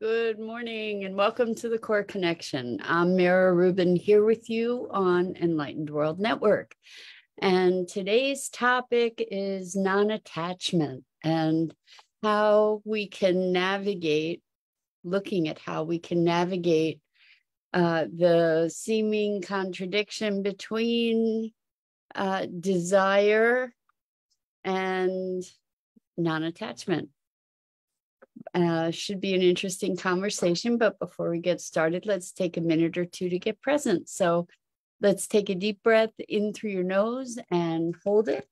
Good morning and welcome to the Core Connection. I'm Mira Rubin here with you on Enlightened World Network. And today's topic is non-attachment and how we can navigate, looking at how we can navigate the seeming contradiction between desire and non-attachment. Should be an interesting conversation, but before we get started, let's take a minute or two to get present. So let's take a deep breath in through your nose and hold it.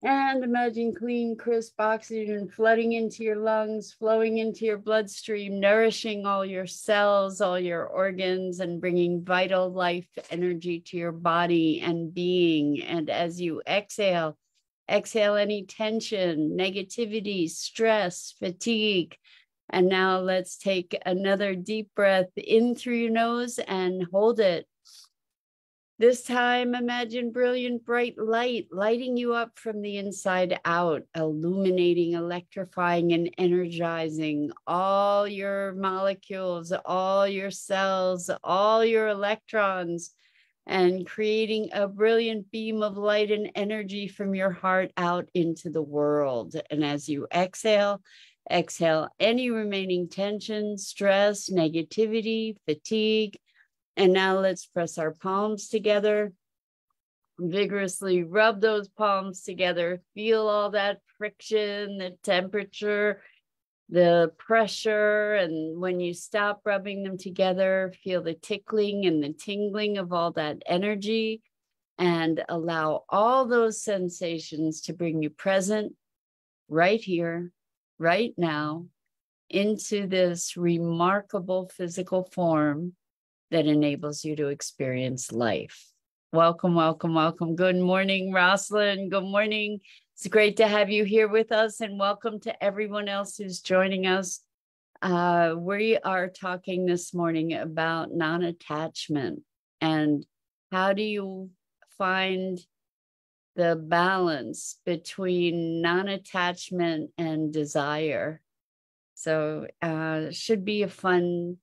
And imagine clean, crisp oxygen flooding into your lungs, flowing into your bloodstream, nourishing all your cells, all your organs, and bringing vital life energy to your body and being. And as you exhale, exhale any tension, negativity, stress, fatigue. And now let's take another deep breath in through your nose and hold it. This time, imagine brilliant, bright light lighting you up from the inside out, illuminating, electrifying, and energizing all your molecules, all your cells, all your electrons, and creating a brilliant beam of light and energy from your heart out into the world. And as you exhale, exhale any remaining tension, stress, negativity, fatigue. And now let's press our palms together, vigorously rub those palms together, feel all that friction, the temperature, the pressure, and when you stop rubbing them together, feel the tickling and the tingling of all that energy, and allow all those sensations to bring you present right here, right now, into this remarkable physical form that enables you to experience life. Welcome, welcome, welcome. Good morning, Rosalind. Good morning. It's great to have you here with us, and welcome to everyone else who's joining us. We are talking this morning about non-attachment and how do you find the balance between non-attachment and desire. So should be a fun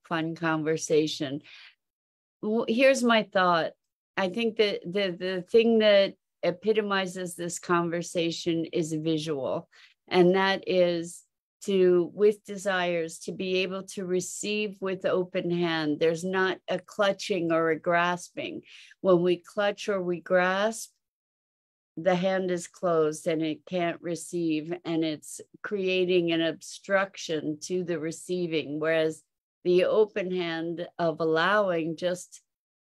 conversation. Here's my thought. I think that the thing that epitomizes this conversation is visual, and that is with desires, to be able to receive with open hand. There's not a clutching or a grasping. When we clutch or we grasp, the hand is closed and it can't receive, and it's creating an obstruction to the receiving, whereas the open hand of allowing just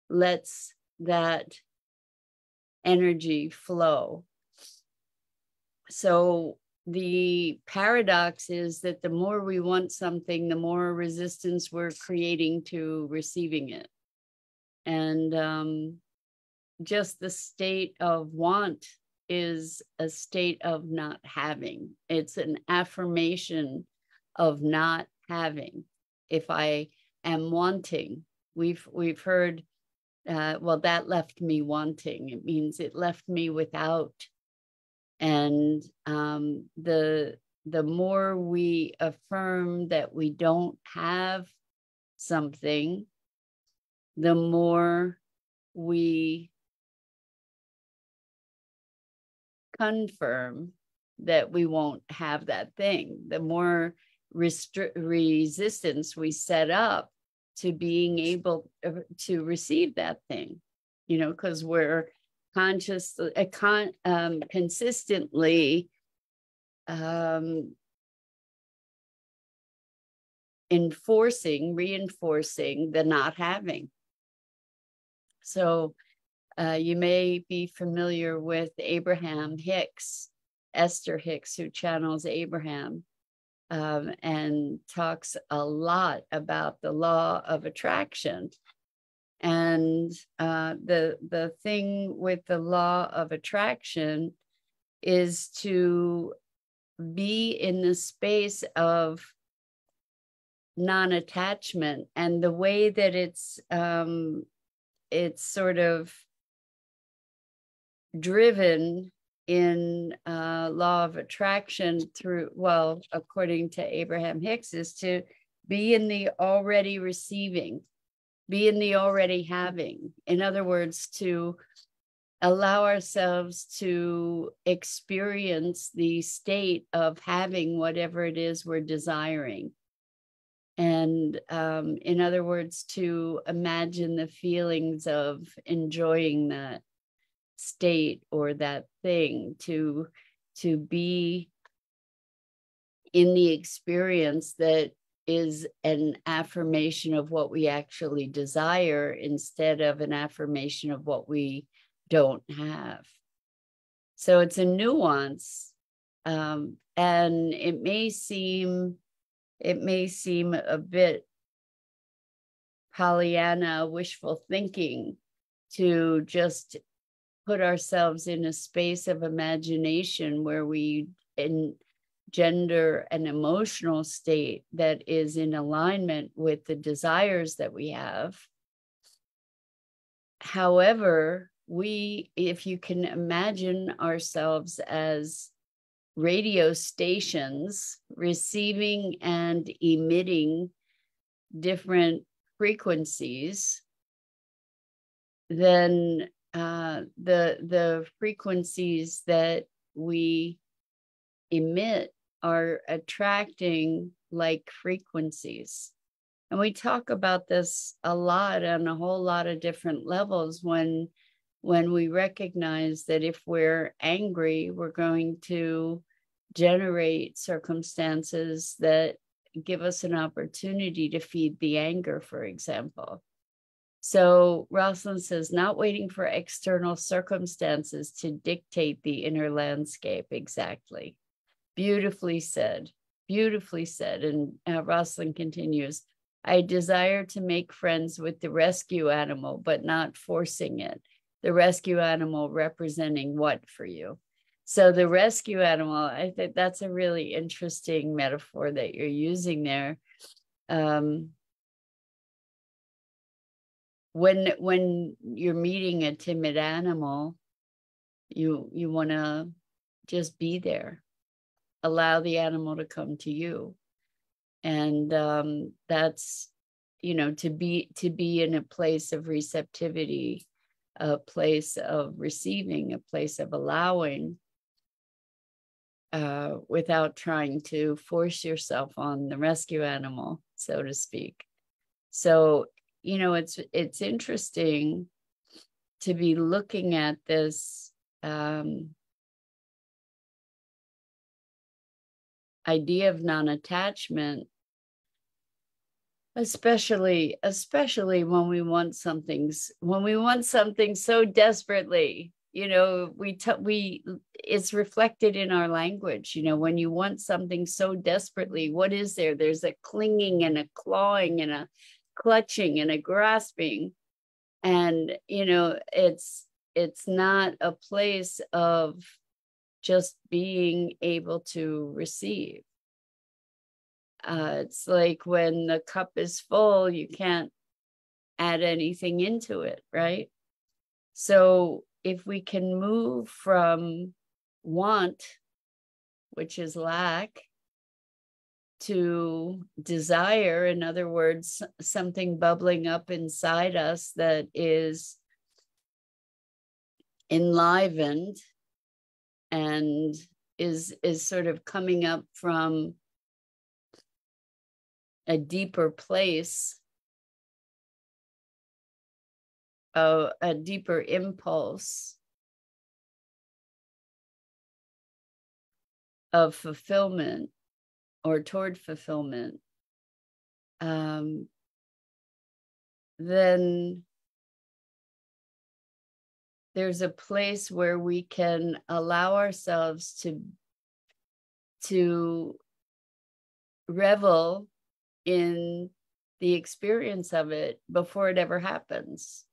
lets that energy flow. So the paradox is that the more we want something, the more resistance we're creating to receiving it. And just the state of want is a state of not having. It's an affirmation of not having. If I am wanting, we've heard, well, that left me wanting. It means it left me without. And the more we affirm that we don't have something, the more we confirm that we won't have that thing, the more resistance we set up to being able to receive that thing, because we're consciously, consistently reinforcing the not having. So you may be familiar with Abraham Hicks, Esther Hicks, who channels Abraham. And talks a lot about the law of attraction. And the thing with the law of attraction is to be in the space of non-attachment, and the way that it's sort of driven in law of attraction through, well, according to Abraham Hicks, is to be in the already receiving, be in the already having. In other words, to allow ourselves to experience the state of having whatever it is we're desiring. And in other words, to imagine the feelings of enjoying that state or that thing, to be in the experience that is an affirmation of what we actually desire instead of an affirmation of what we don't have. So it's a nuance, and it may seem a bit Pollyanna wishful thinking to just put ourselves in a space of imagination where we engender an emotional state that is in alignment with the desires that we have. However, if you can imagine ourselves as radio stations receiving and emitting different frequencies, then the frequencies that we emit are attracting like frequencies. And we talk about this a lot on a whole lot of different levels when we recognize that if we're angry, we're going to generate circumstances that give us an opportunity to feed the anger, for example. So Rosalind says, not waiting for external circumstances to dictate the inner landscape. Exactly. Beautifully said. Beautifully said. And Rosalind continues, I desire to make friends with the rescue animal, but not forcing it. The rescue animal representing what for you? So the rescue animal, I think that's a really interesting metaphor that you're using there. When you're meeting a timid animal, you want to just be there, allow the animal to come to you, and that's, you know, to be in a place of receptivity, a place of receiving, a place of allowing, without trying to force yourself on the rescue animal, so to speak. So, you know, it's interesting to be looking at this idea of non-attachment, especially when we want something so desperately. You know, it's reflected in our language. You know, when you want something so desperately, what is there? There's a clinging and a clawing and a clutching and a grasping. And, you know, it's not a place of just being able to receive. It's like when the cup is full, you can't add anything into it, right? So if we can move from want, which is lack, to desire, in other words, something bubbling up inside us that is enlivened and is sort of coming up from a deeper place, a deeper impulse of fulfillment or toward fulfillment, then there's a place where we can allow ourselves to revel in the experience of it before it ever happens.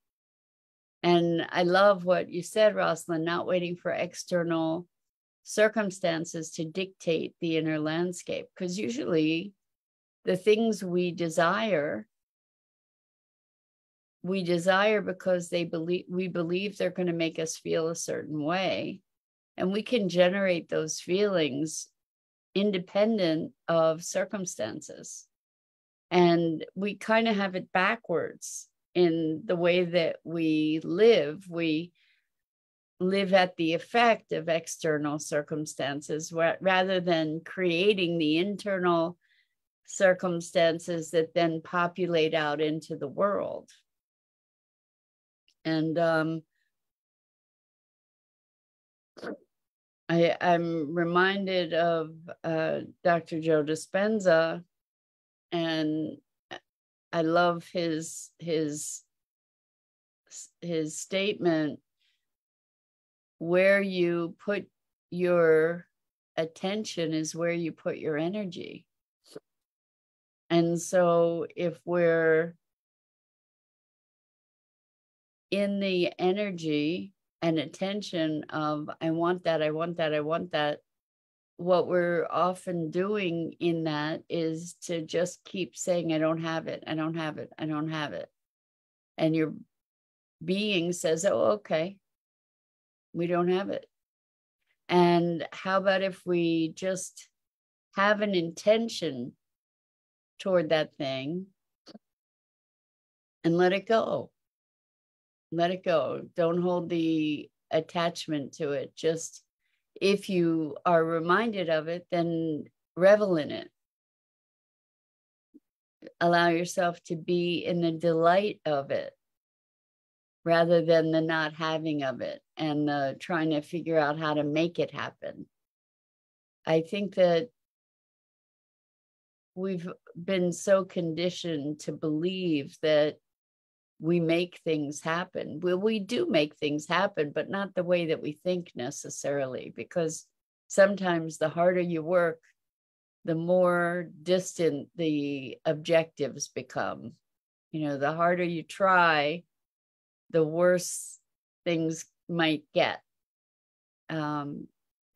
And I love what you said, Rosalind, not waiting for external circumstances to dictate the inner landscape, because usually the things we desire because we believe they're going to make us feel a certain way. And we can generate those feelings independent of circumstances. And we kind of have it backwards in the way that we live. We live at the effect of external circumstances rather than creating the internal circumstances that then populate out into the world. And I'm reminded of Dr. Joe Dispenza, and I love his statement, where you put your attention is where you put your energy. And so if we're in the energy and attention of, I want that, I want that, I want that, what we're often doing in that is to just keep saying, I don't have it, I don't have it, I don't have it. And your being says, oh, okay, we don't have it. And how about if we just have an intention toward that thing and let it go? Let it go. Don't hold the attachment to it. Just if you are reminded of it, then revel in it. Allow yourself to be in the delight of it rather than the not having of it and trying to figure out how to make it happen. I think that we've been so conditioned to believe that we make things happen. Well, we do make things happen, but not the way that we think necessarily, because sometimes the harder you work, the more distant the objectives become. You know, the harder you try, the worse things might get. And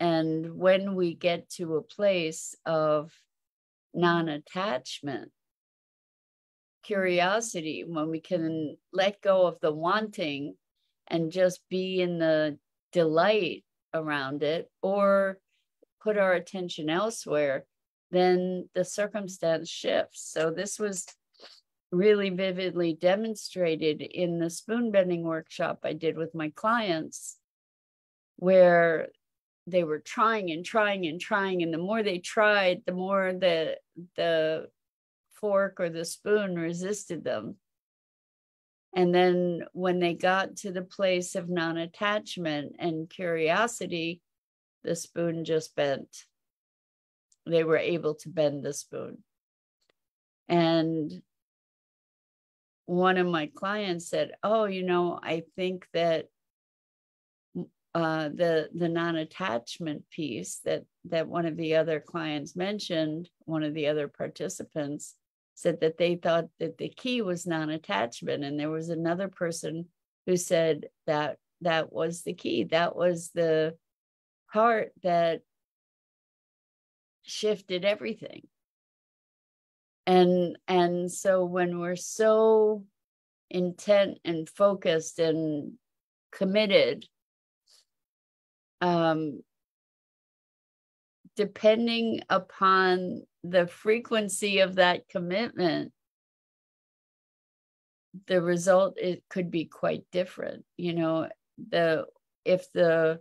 when we get to a place of non-attachment, curiosity, when we can let go of the wanting and just be in the delight around it, or put our attention elsewhere, then the circumstance shifts. So this was really vividly demonstrated in the spoon bending workshop I did with my clients, where they were trying and trying and trying, and the more they tried, the more the fork or the spoon resisted them. And then when they got to the place of non-attachment and curiosity, the spoon just bent. They were able to bend the spoon. And one of my clients said, oh, you know, I think that the non-attachment piece that one of the other clients mentioned, one of the other participants said that they thought that the key was non-attachment. And there was another person who said that that was the key. That was the part that shifted everything. And so when we're so intent and focused and committed, depending upon the frequency of that commitment, the result, it could be quite different. You know, if the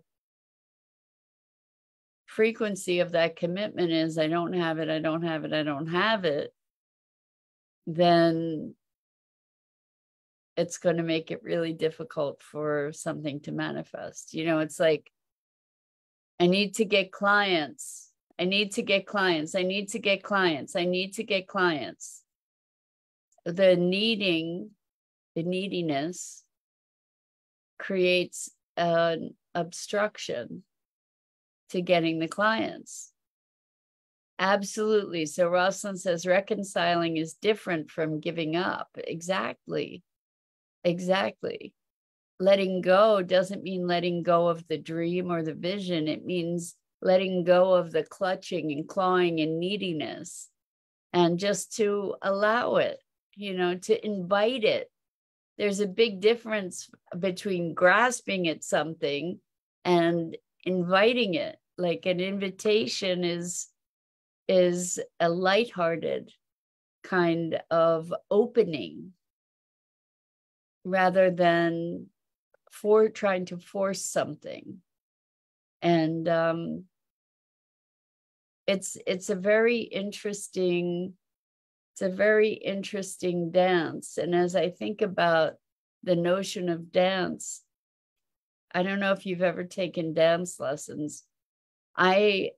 frequency of that commitment is, I don't have it, I don't have it, I don't have it, then it's going to make it really difficult for something to manifest. You know, it's like, I need to get clients. I need to get clients. I need to get clients. I need to get clients. The neediness creates an obstruction to getting the clients. Absolutely. So Rosalind says reconciling is different from giving up. Exactly. Exactly. Letting go doesn't mean letting go of the dream or the vision. It means letting go of the clutching and clawing and neediness, and just to allow it, you know, to invite it. There's a big difference between grasping at something and inviting it. Like an invitation is a lighthearted kind of opening rather than for trying to force something. And it's a very interesting dance. And as I think about the notion of dance, I don't know if you've ever taken dance lessons. I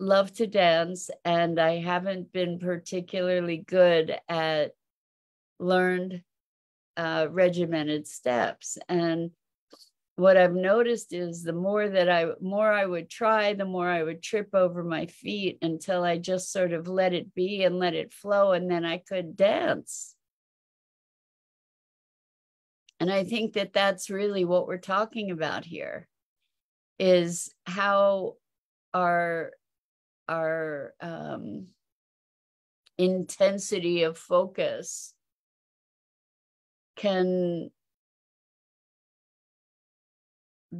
love to dance, and I haven't been particularly good at learned regimented steps. And what I've noticed is the more I would try, the more I would trip over my feet until I just sort of let it be and let it flow, and then I could dance. And I think that that's really what we're talking about here, is how our intensity of focus can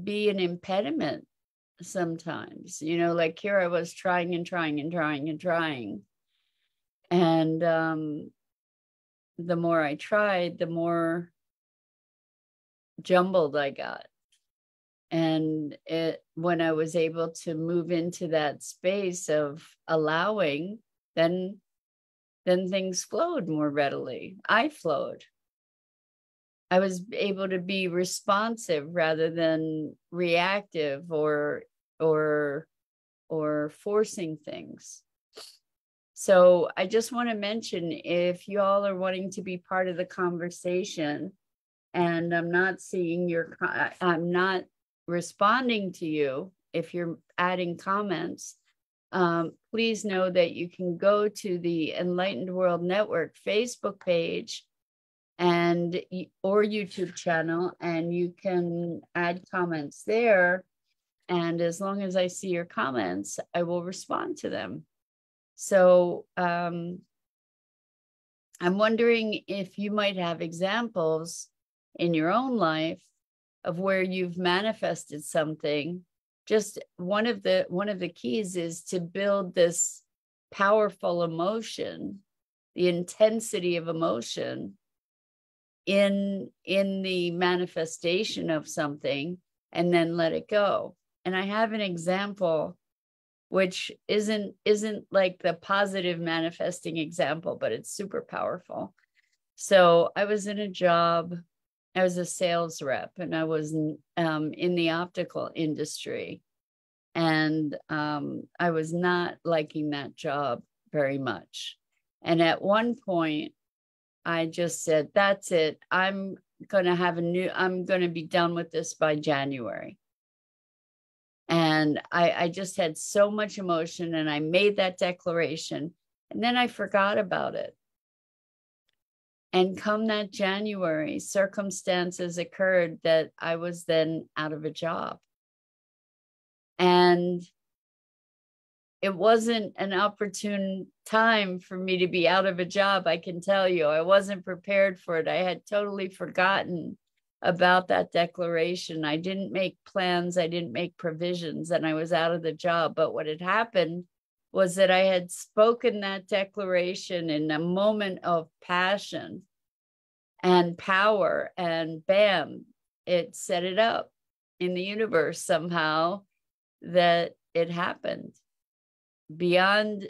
be an impediment sometimes. You know, like here I was trying and trying and trying and trying. And the more I tried, the more jumbled I got. And when I was able to move into that space of allowing, then things flowed more readily. I flowed. I was able to be responsive rather than reactive or forcing things. So I just want to mention, if you all are wanting to be part of the conversation, and I'm not responding to you if you're adding comments, please know that you can go to the Enlightened World Network Facebook page and or YouTube channel, and you can add comments there. And as long as I see your comments, I will respond to them. So I'm wondering if you might have examples in your own life of where you've manifested something. Just one of the keys is to build this powerful emotion, the intensity of emotion in the manifestation of something, and then let it go. And I have an example which isn't like the positive manifesting example, but it's super powerful. So I was in a job, I was a sales rep, and I was in the optical industry. And I was not liking that job very much. And at one point, I just said, that's it. I'm going to be done with this by January. And I just had so much emotion, and I made that declaration, and then I forgot about it. And come that January, circumstances occurred that I was then out of a job. And it wasn't an opportune time for me to be out of a job, I can tell you. I wasn't prepared for it. I had totally forgotten about that declaration. I didn't make plans, I didn't make provisions, and I was out of the job. But what had happened was that I had spoken that declaration in a moment of passion and power, and bam, it set it up in the universe somehow that it happened. Beyond,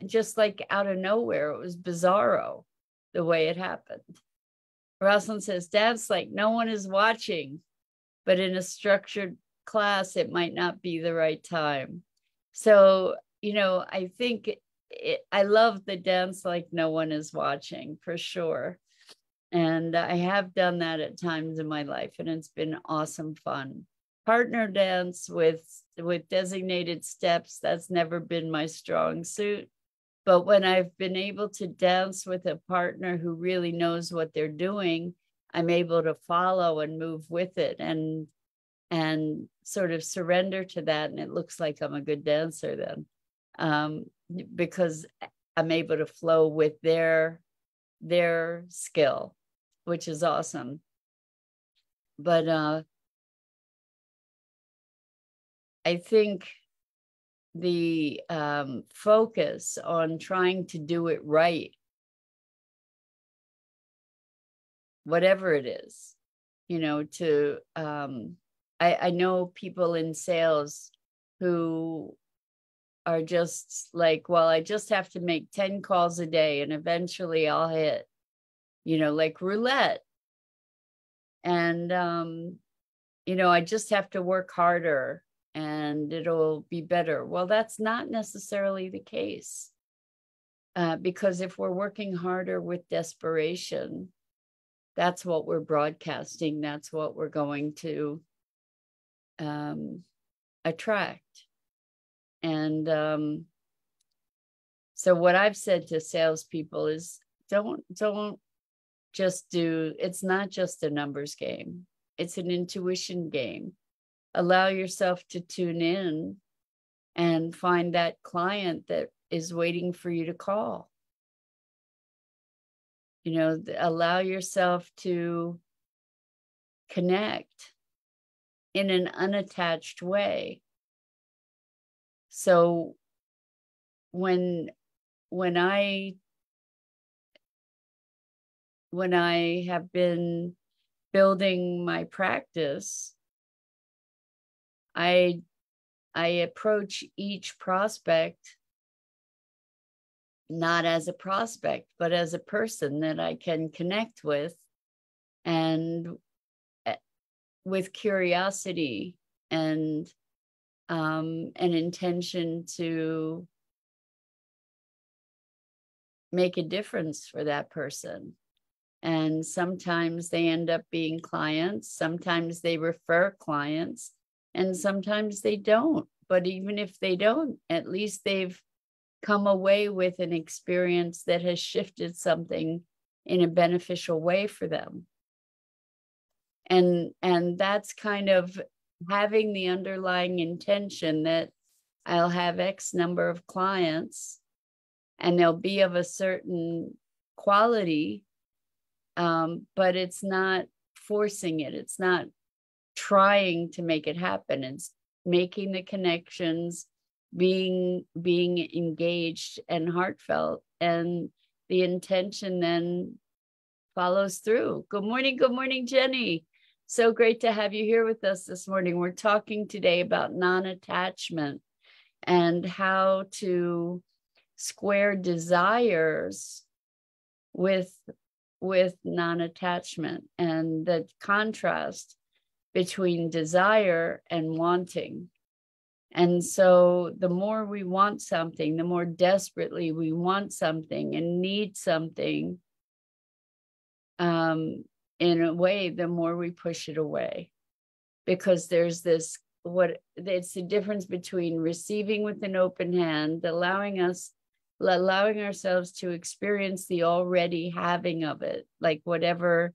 just like out of nowhere. It was bizarro the way it happened. Rosalind says, dance like no one is watching, but in a structured class, it might not be the right time. So, I think I love the dance like no one is watching, for sure. And I have done that at times in my life, and it's been awesome fun. Partner dance with designated steps, that's never been my strong suit. But when I've been able to dance with a partner who really knows what they're doing, I'm able to follow and move with it and sort of surrender to that. And it looks like I'm a good dancer then, because I'm able to flow with their skill, which is awesome. But I think the focus on trying to do it right, whatever it is, I know people in sales who are just like, well, I just have to make 10 calls a day and eventually I'll hit, like roulette. And, I just have to work harder and it'll be better. Well, that's not necessarily the case. Because if we're working harder with desperation, that's what we're broadcasting. That's what we're going to attract. And so what I've said to salespeople is don't just it's not just a numbers game. It's an intuition game. Allow yourself to tune in and find that client that is waiting for you to call. Allow yourself to connect in an unattached way. So when I have been building my practice, I approach each prospect not as a prospect, but as a person that I can connect with, and with curiosity and an intention to make a difference for that person. And sometimes they end up being clients, sometimes they refer clients, and sometimes they don't. But even if they don't, at least they've come away with an experience that has shifted something in a beneficial way for them. And that's kind of having the underlying intention that I'll have X number of clients and they'll be of a certain quality, but it's not forcing it. It's not trying to make it happen. It's making the connections, being engaged and heartfelt, and the intention then follows through. Good morning, Jenny. So great to have you here with us this morning. We're talking today about non-attachment and how to square desires with non-attachment, and the contrast between desire and wanting. And so the more we want something, the more desperately we want something and need something, in a way, the more we push it away. Because there's this, it's the difference between receiving with an open hand, allowing ourselves to experience the already having of it, like whatever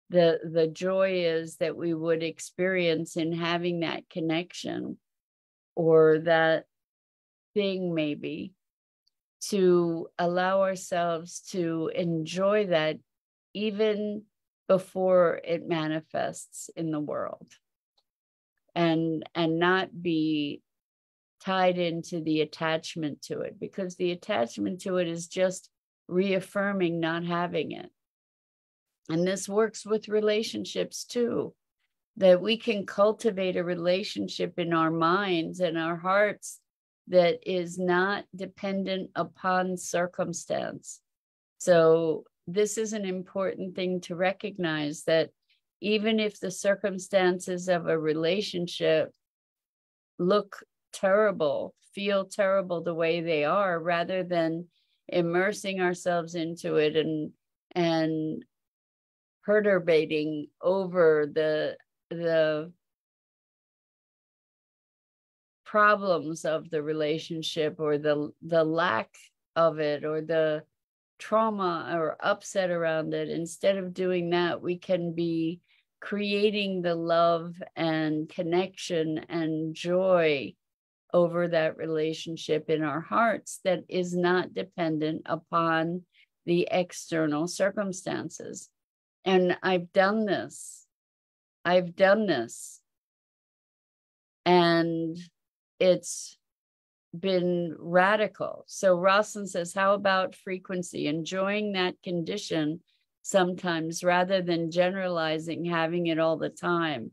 the joy is that we would experience in having that connection or that thing, maybe, to allow ourselves to enjoy that even before it manifests in the world, and not be tied into the attachment to it, because the attachment to it is just reaffirming not having it. And this works with relationships too, that we can cultivate a relationship in our minds and our hearts that is not dependent upon circumstance. So this is an important thing to recognize, that even if the circumstances of a relationship look terrible, feel terrible the way they are, rather than immersing ourselves into it and perturbating over the problems of the relationship, or the lack of it, or the trauma or upset around it. Instead of doing that, we can be creating the love and connection and joy over that relationship in our hearts that is not dependent upon the external circumstances. And I've done this. And it's been radical. So Rosalind says, how about frequency? Enjoying that condition sometimes rather than generalizing having it all the time.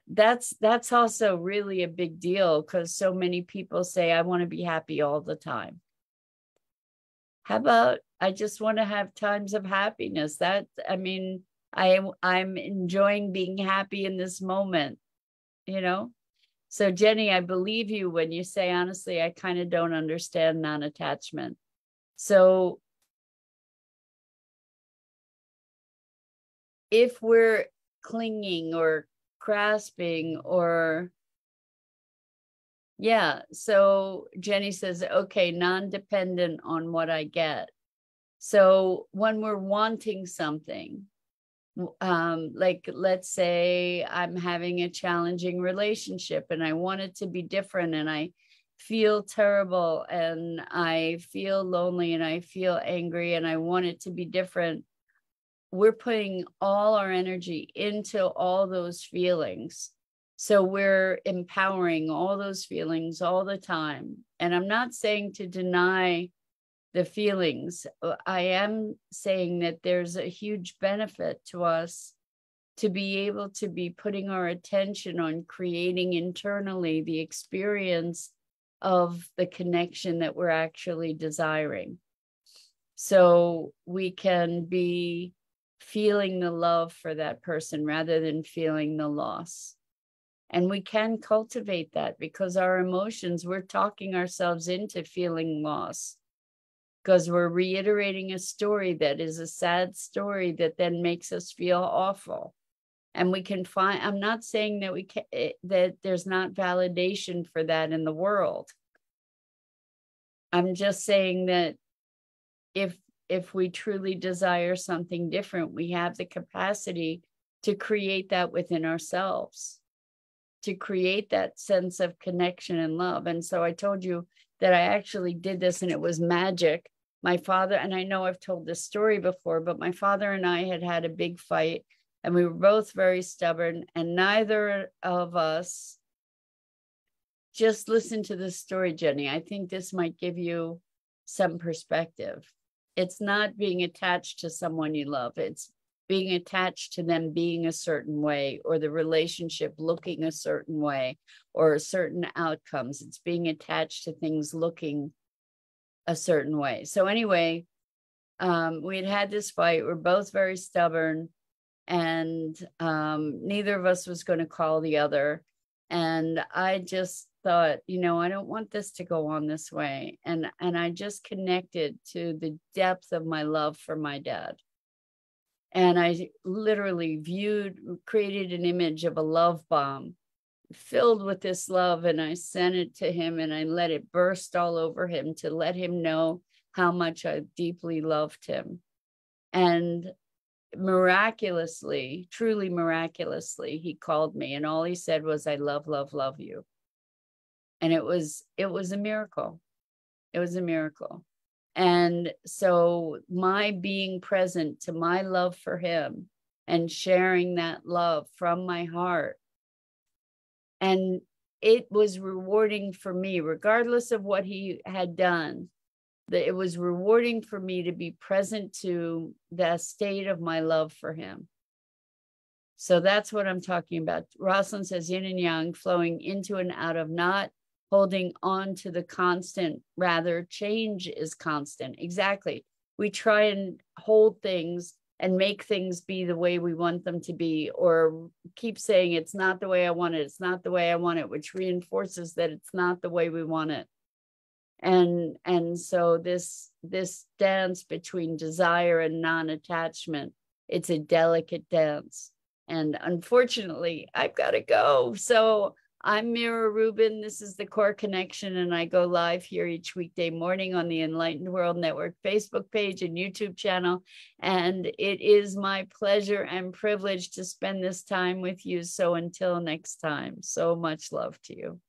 That's also really a big deal, because so many people say, I want to be happy all the time. How about I just want to have times of happiness? That, I mean, I'm enjoying being happy in this moment, you know? So Jenny, I believe you when you say, honestly, I kind of don't understand non-attachment. So if we're clinging or grasping or, yeah. So Jenny says, okay, non-dependent on what I get. So when we're wanting something, like, let's say I'm having a challenging relationship and I want it to be different, and I feel terrible and I feel lonely and I feel angry and I want it to be different. We're putting all our energy into all those feelings. So we're empowering all those feelings all the time. And I'm not saying to deny the feelings. I am saying that there's a huge benefit to us to be able to be putting our attention on creating internally the experience of the connection that we're actually desiring. So we can be feeling the love for that person rather than feeling the loss. And we can cultivate that, because our emotions, we're talking ourselves into feeling loss, because we're reiterating a story that is a sad story that then makes us feel awful. And we can find, I'm not saying that that there's not validation for that in the world. I'm just saying that if we truly desire something different, we have the capacity to create that within ourselves, to create that sense of connection and love. And so I told you that I actually did this, and it was magic. My father, and I know I've told this story before, but my father and I had a big fight, and we were both very stubborn, and neither of us, just listen to this story, Jenny. I think this might give you some perspective. It's not being attached to someone you love. It's being attached to them being a certain way, or the relationship looking a certain way, or certain outcomes. It's being attached to things looking a certain way. So anyway, we had this fight. We're both very stubborn, and neither of us was going to call the other. And I just thought, I don't want this to go on this way. And I just connected to the depth of my love for my dad. And I literally created an image of a love bomb filled with this love. And I sent it to him, and I let it burst all over him to let him know how much I deeply loved him. And miraculously, truly miraculously, he called me, and all he said was, I love, love, love you. And it was a miracle. It was a miracle. And so my being present to my love for him and sharing that love from my heart, and it was rewarding for me, regardless of what he had done. That it was rewarding for me to be present to the state of my love for him. So that's what I'm talking about. Rosalind says yin and yang, flowing into and out of, not holding on to the constant, rather change is constant. Exactly. We try and hold things and make things be the way we want them to be, or keep saying it's not the way I want it, it's not the way I want it, which reinforces that it's not the way we want it. And so this dance between desire and non-attachment, it's a delicate dance. And unfortunately, I've got to go. So I'm Mira Rubin. This is the Core Connection, and I go live here each weekday morning on the Enlightened World Network Facebook page and YouTube channel. And it is my pleasure and privilege to spend this time with you. So until next time, so much love to you.